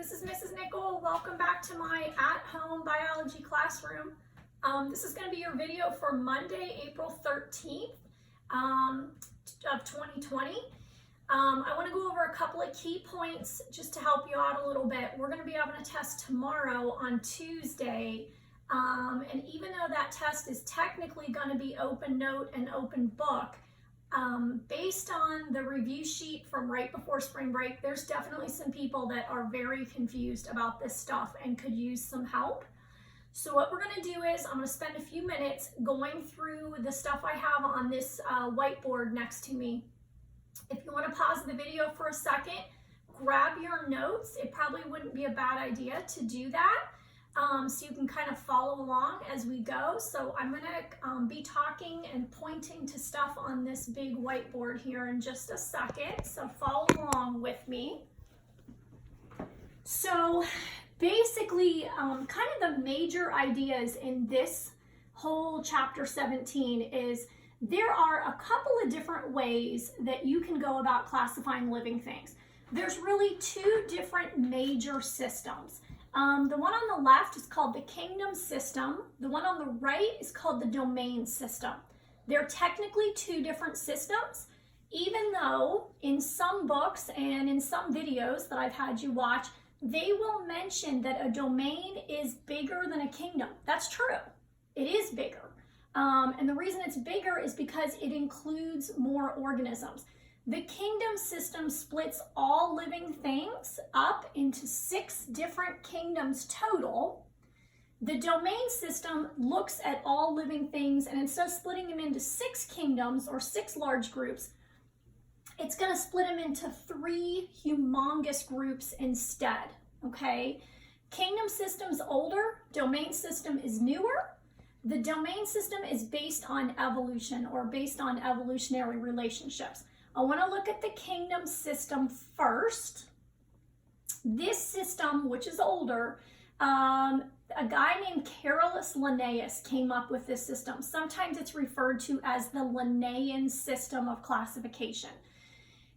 this is Mrs. Nicol. Welcome back to my at-home biology classroom. This is going to be your video for Monday, April 13th of 2020. I want to go over a couple of key points just to help you out a little bit. We're going to be having a test tomorrow on Tuesday, and even though that test is technically going to be open note and open book, based on the review sheet from right before spring break, there's definitely some people that are very confused about this stuff and could use some help. So what we're going to do is I'm going to spend a few minutes going through the stuff I have on this whiteboard next to me. If you want to pause the video for a second, grab your notes. It probably wouldn't be a bad idea to do that. So you can kind of follow along as we go. So I'm going to be talking and pointing to stuff on this big whiteboard here in just a second. So follow along with me. So basically, kind of the major ideas in this whole chapter 17 is there are a couple of different ways that you can go about classifying living things. There's really two different major systems. The one on the left is called the kingdom system. The one on the right is called the domain system. They're technically two different systems, even though in some books and in some videos that I've had you watch, they will mention that a domain is bigger than a kingdom. That's true. It is bigger. And the reason it's bigger is because it includes more organisms. The kingdom system splits all living things up into 6 different kingdoms total. The domain system looks at all living things, and instead of splitting them into 6 kingdoms or 6 large groups, it's going to split them into 3 humongous groups instead, okay? Kingdom system's older, domain system is newer. The domain system is based on evolution or based on evolutionary relationships. I want to look at the kingdom system first. This system, which is older, a guy named Carolus Linnaeus came up with this system. Sometimes it's referred to as the Linnaean system of classification.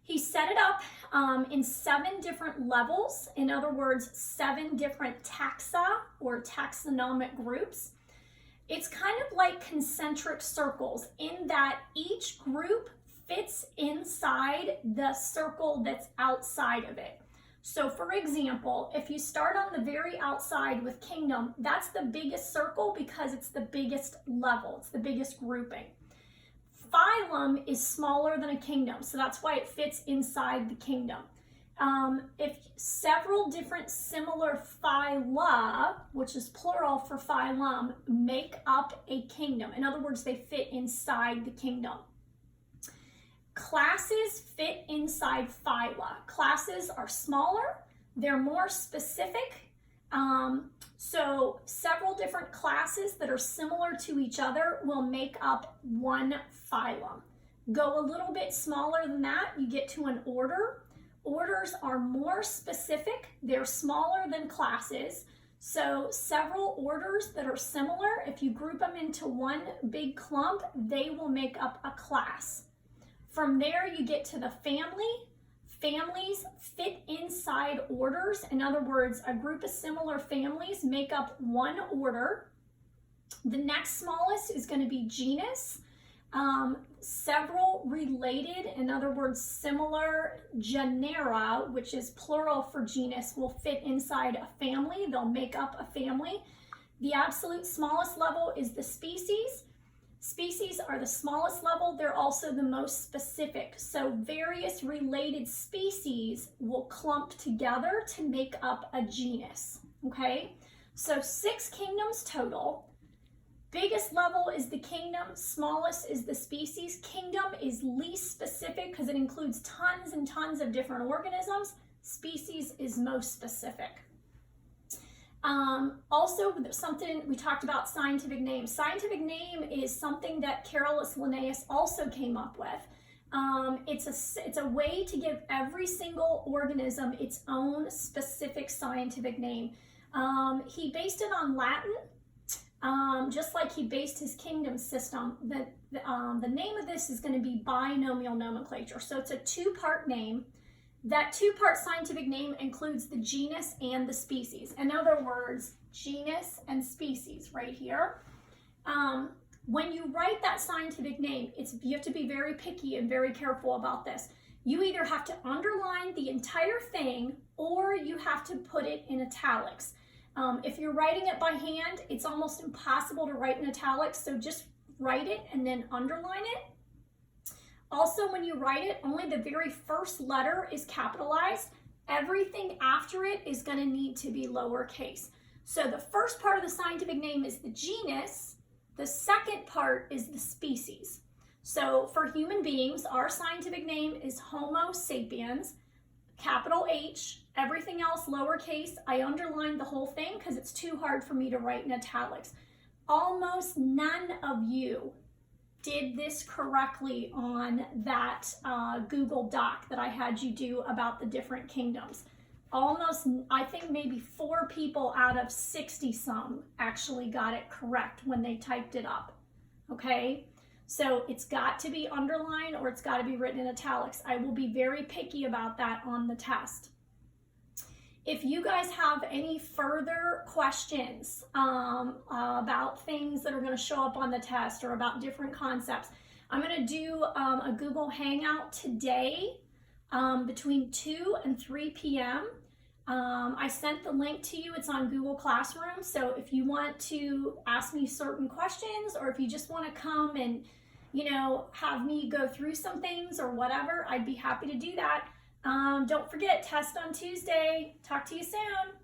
He set it up in 7 different levels. In other words, 7 different taxa or taxonomic groups. It's kind of like concentric circles in that each group fits inside the circle that's outside of it. So for example, if you start on the very outside with kingdom, that's the biggest circle because it's the biggest level, it's the biggest grouping. Phylum is smaller than a kingdom, so that's why it fits inside the kingdom. If several different similar phyla, which is plural for phylum, make up a kingdom. In other words, they fit inside the kingdom. Classes fit inside phyla. Classes are smaller, they're more specific. So several different classes that are similar to each other will make up one phylum. Go a little bit smaller than that, you get to an order. Orders are more specific, they're smaller than classes. So several orders that are similar, if you group them into one big clump, they will make up a class. From there, you get to the family. Families fit inside orders. In other words, a group of similar families make up one order. The next smallest is going to be genus. Several related, in other words, similar genera, which is plural for genus, will fit inside a family. They'll make up a family. The absolute smallest level is the species. Species are the smallest level. They're also the most specific. So various related species will clump together to make up a genus, okay? So 6 kingdoms total. Biggest level is the kingdom, smallest is the species. Kingdom is least specific because it includes tons and tons of different organisms. Species is most specific. Also, something we talked about, scientific name. Scientific name is something that Carolus Linnaeus also came up with. It's a way to give every single organism its own specific scientific name. He based it on Latin, just like he based his kingdom system. The name of this is going to be binomial nomenclature. So it's a 2-part name. That two-part scientific name includes the genus and the species. In other words, genus and species right here. When you write that scientific name, you have to be very picky and very careful about this. You either have to underline the entire thing or you have to put it in italics. If you're writing it by hand, it's almost impossible to write in italics, so just write it and then underline it. Also, when you write it, only the very first letter is capitalized. Everything after it is going to need to be lowercase. So the first part of the scientific name is the genus. The second part is the species. So for human beings, our scientific name is Homo sapiens, capital H, everything else lowercase. I underlined the whole thing because it's too hard for me to write in italics. Almost none of you did this correctly on that Google Doc that I had you do about the different kingdoms. Almost, I think maybe 4 people out of 60 some actually got it correct when they typed it up, okay? So it's got to be underlined or it's got to be written in italics. I will be very picky about that on the test. If you guys have any further questions about things that are going to show up on the test or about different concepts, I'm going to do a Google Hangout today between 2 and 3 p.m. I sent the link to you. It's on Google Classroom. So if you want to ask me certain questions or if you just want to come and, have me go through some things or whatever, I'd be happy to do that. Don't forget, test on Tuesday. Talk to you soon.